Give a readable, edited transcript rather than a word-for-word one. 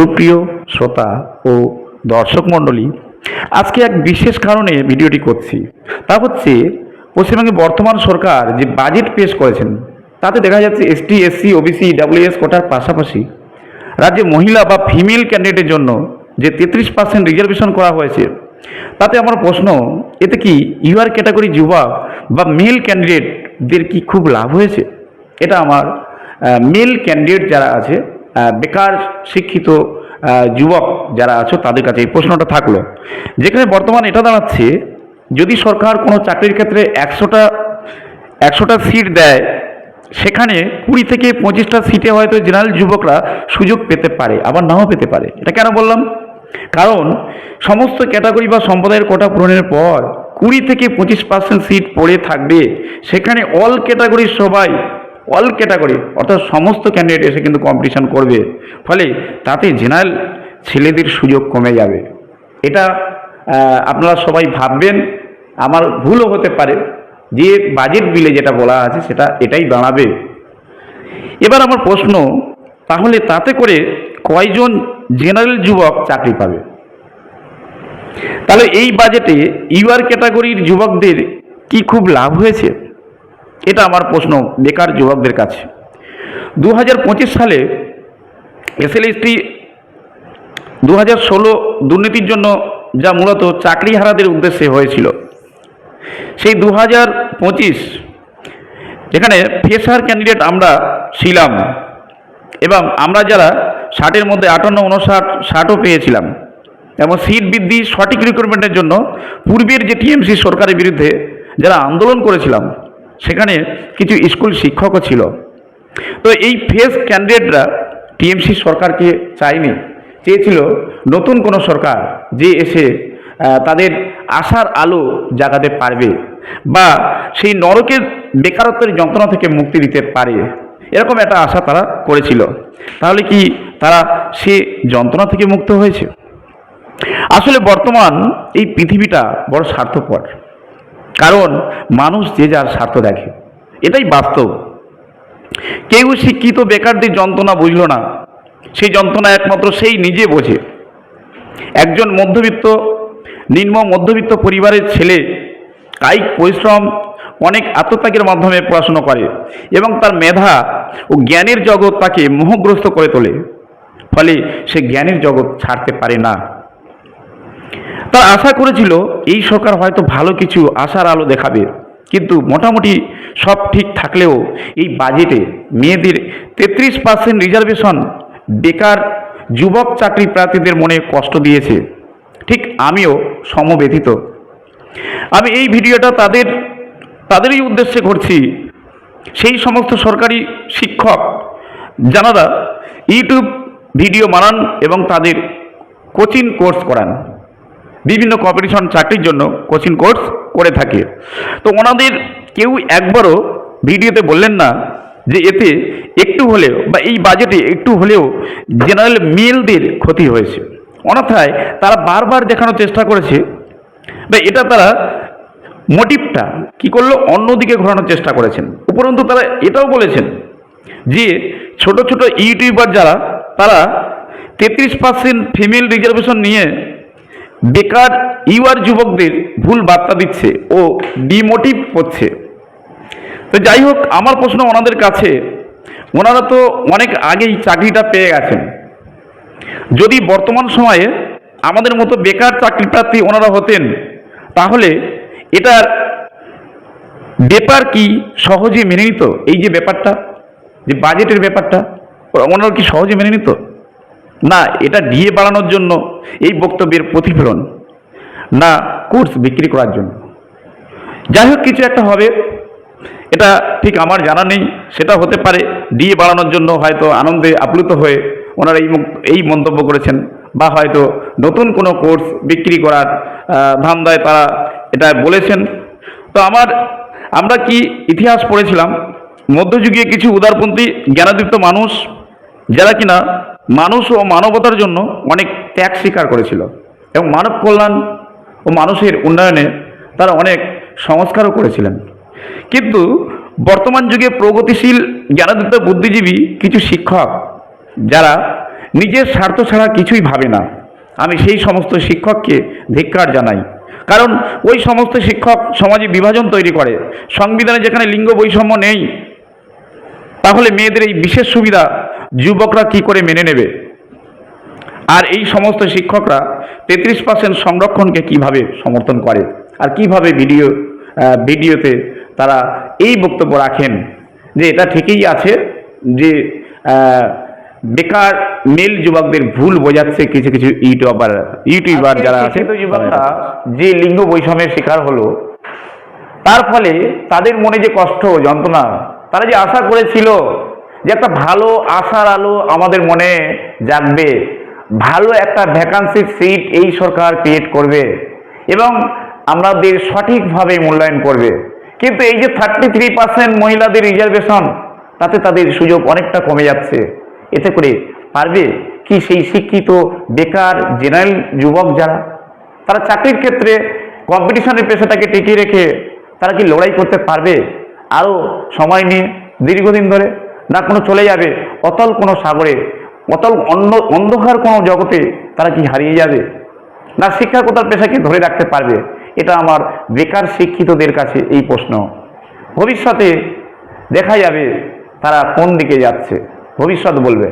সুপ্রিয় শ্রোতা ও দর্শক মণ্ডলী, আজকে এক বিশেষ কারণে ভিডিওটি করছি। তা হচ্ছে পশ্চিমবঙ্গে বর্তমান সরকার যে বাজেট পেশ করেছেন, তাতে দেখা যাচ্ছে এসটি, এসসি, ওবিসি, ডাব্লিউএস কোটার পাশাপাশি রাজ্যে মহিলা বা ফিমেল ক্যান্ডিডেটের জন্য যে 33% রিজার্ভেশন করা হয়েছে, তাতে আমার প্রশ্ন, এতে কি ইউআর ক্যাটাগরি যুবক বা মেল ক্যান্ডিডেটদের কি খুব লাভ হয়েছে? এটা আমার মেল ক্যান্ডিডেট যারা আছে, বেকার শিক্ষিত যুবক যারা আছো, তাদের কাছে এই প্রশ্নটা থাকলো। যেখানে বর্তমান এটা দাঁড়াচ্ছে, যদি সরকার কোনো চাকরির ক্ষেত্রে একশোটা সিট দেয়, সেখানে 20 থেকে 25টা সিটে হয়তো জেনারেল যুবকরা সুযোগ পেতে পারে, আবার নাও পেতে পারে। এটা কেন বললাম? কারণ সমস্ত ক্যাটাগরি বা সম্প্রদায়ের কোটা পূরণের পর 20 থেকে 25% সিট পড়ে থাকবে। সেখানে অল ক্যাটাগরি অর্থাৎ সমস্ত ক্যান্ডিডেট এসে কিন্তু কম্পিটিশন করবে। ফলে তাতে জেনারেল ছেলেদের সুযোগ কমে যাবে। এটা আপনারা সবাই ভাববেন, আমার ভুলও হতে পারে, যে বাজেট বিলে যেটা বলা আছে সেটা এটাই দাঁড়াবে। এবার আমার প্রশ্ন, তাহলে তাতে করে কয়জন জেনারেল যুবক চাকরি পাবে? তাহলে এই বাজেটে ইউআর ক্যাটাগরির যুবকদের কি খুব লাভ হয়েছে? এটা আমার প্রশ্ন বেকার যুবকদের কাছে। 2025 সালে এসএলএসটি 2016 দুর্নীতির জন্য যা মূলত চাকরিহারাদের উদ্দেশ্যে হয়েছিল, সেই 2025 যেখানে ফ্রেশার ক্যান্ডিডেট আমরা ছিলাম, এবং আমরা যারা 60-এর মধ্যে 58, 59, 60ও পেয়েছিলাম, এবং সিট বৃদ্ধি সঠিক রিক্রুটমেন্টের জন্য পূর্বের যে টিএমসি সরকারের বিরুদ্ধে যারা আন্দোলন করেছিলাম, সেখানে কিছু স্কুল শিক্ষকও ছিল। তো এই ফ্রেশ ক্যান্ডিডেটরা টিএমসি সরকারকে চায়নি, চেয়েছিল নতুন কোনো সরকার যে এসে তাদের আশার আলো জাগাতে পারবে, বা সেই নরকের বেকারত্বের যন্ত্রণা থেকে মুক্তি দিতে পারে, এরকম একটা আশা তারা করেছিল। তাহলে কি তারা সে যন্ত্রণা থেকে মুক্ত হয়েছে? আসলে বর্তমান এই পৃথিবীটা বড় স্বার্থপর, কারণ মানুষ যে যার স্বার্থ দেখে, এটাই বাস্তব। কেউ শিক্ষিত বেকারদের যন্ত্রণা বুঝল না, সেই যন্ত্রণা একমাত্র সেই নিজে বোঝে। একজন নিম্ন মধ্যবিত্ত পরিবারের ছেলে কায়িক পরিশ্রম, অনেক আত্মত্যাগের মাধ্যমে পড়াশুনো করে, এবং তার মেধা ও জ্ঞানের জগৎ তাকে মোহগ্রস্ত করে তোলে। ফলে সে জ্ঞানের জগৎ ছাড়তে পারে না। তার আশা করেছিল এই সরকার হয়তো ভালো কিছু আশার আলো দেখাবে, কিন্তু মোটামুটি সব ঠিক থাকলেও এই বাজেটে মেয়েদের 33% রিজার্ভেশন বেকার যুবক চাকরি প্রার্থীদের মনে কষ্ট দিয়েছে। ঠিক আমিও সমব্যথিত। আমি এই ভিডিওটা তাদেরই উদ্দেশ্যে করছি, সেই সমস্ত সরকারি শিক্ষক যারা ইউটিউব ভিডিও বানান এবং তাদের কোচিং কোর্স করান, বিভিন্ন কম্পিটিশন চাকরির জন্য কোচিং কোর্স করে থাকে। তো ওনাদের কেউ একবারও ভিডিওতে বললেন না যে এতে একটু হলেও, বা এই বাজেটে একটু হলেও জেনারেল মেলদের ক্ষতি হয়েছে। অন্যথায় তারা বারবার দেখানোর চেষ্টা করেছে, বা এটা তারা মোটিভটা কি করলো, অন্যদিকে ঘোরানোর চেষ্টা করেছেন। উপরন্তু তারা এটাও বলেছেন যে ছোট ছোট ইউটিউবার যারা, তারা 33% ফিমেল রিজার্ভেশন নিয়ে বেকার ইউআর যুবকদের ভুল বার্তা দিচ্ছে ও ডিমোটিভ করছে। তো যাই হোক, আমার প্রশ্ন ওনাদের কাছে, ওনারা তো অনেক আগেই চাকরিটা পেয়ে গেছেন। যদি বর্তমান সময়ে আমাদের মতো বেকার চাকরি প্রার্থী ওনারা হতেন, তাহলে এটার ব্যাপার কি সহজে মেনে নিত? এই যে ব্যাপারটা, যে বাজেটের ব্যাপারটা, ওনারা কি সহজে মেনে নিত? না, এটা ডিএ বাড়ানোর জন্য এই বক্তব্যের প্রতিফলন, না কোর্স বিক্রি করার জন্য। যাই হোক, কিছু একটা হবে, এটা ঠিক আমার জানা নেই। সেটা হতে পারে ডিএ বাড়ানোর জন্য হয়তো আনন্দে আপ্লুত হয়ে ওনারা এই মন্তব্য করেছেন, বা হয়তো নতুন কোনো কোর্স বিক্রি করার ধান্দায় তারা এটা বলেছেন। তো আমরা কি ইতিহাস পড়েছিলাম, মধ্যযুগীয় কিছু উদারপন্থী জ্ঞানদীপ্ত মানুষ, যারা কিনা মানুষ ও মানবতার জন্য অনেক ত্যাগ স্বীকার করেছিল, এবং মানব কল্যাণ ও মানুষের উন্নয়নে তারা অনেক সংস্কারও করেছিলেন। কিন্তু বর্তমান যুগে প্রগতিশীল জ্ঞানদীপ্ত বুদ্ধিজীবী কিছু শিক্ষক, যারা নিজের স্বার্থ ছাড়া কিছুই ভাবে না। আমি সেই সমস্ত শিক্ষককে ধিক্কার জানাই, কারণ ওই সমস্ত শিক্ষক সমাজে বিভাজন তৈরি করে। সংবিধানে যেখানে লিঙ্গ বৈষম্য নেই, তাহলে মেয়েদের এই বিশেষ সুবিধা যুবকরা কি করে মেনে নেবে? আর এই সমস্ত শিক্ষকরা 33% সংরক্ষণকে কিভাবে সমর্থন করে, আর কিভাবে ভিডিওতে তারা এই বক্তব্য রাখেন যে এটা ঠিকই আছে যে বেকার মেল যুবকদের ভুল বোঝাচ্ছে কিছু কিছু ইউটিউবার যারা আছে যুবকরা, যে লিঙ্গ বৈষম্যের শিকার হলো, তার ফলে তাদের মনে যে কষ্ট যন্ত্রণা, তারা যে আশা করেছিল যে একটা ভালো আশার আলো আমাদের মনে জাগবে, ভালো একটা ভ্যাকান্সি সিট এই সরকার ক্রিয়েট করবে এবং আমাদের সঠিকভাবে মূল্যায়ন করবে। কিন্তু এই যে 33% মহিলাদের রিজার্ভেশন, তাতে তাদের সুযোগ অনেকটা কমে যাচ্ছে। এতে করে পারবে কি সেই শিক্ষিত বেকার জেনারেল যুবক যারা, তারা চাকরির ক্ষেত্রে কম্পিটিশনের পেশাটাকে টিকিয়ে রেখে তারা কি লড়াই করতে পারবে আরও সময় নিয়ে, দীর্ঘদিন ধরে? না কোনো চলে যাবে অতল কোনো সাগরে, অতল অন্ধকার কোনো জগতে তারা কি হারিয়ে যাবে? না শিক্ষকতার পেশাকে ধরে রাখতে পারবে? এটা আমার বেকার শিক্ষিতদের কাছে এই প্রশ্ন। ভবিষ্যতে দেখা যাবে তারা কোন দিকে যাচ্ছে, ভবিষ্যৎ বলবে।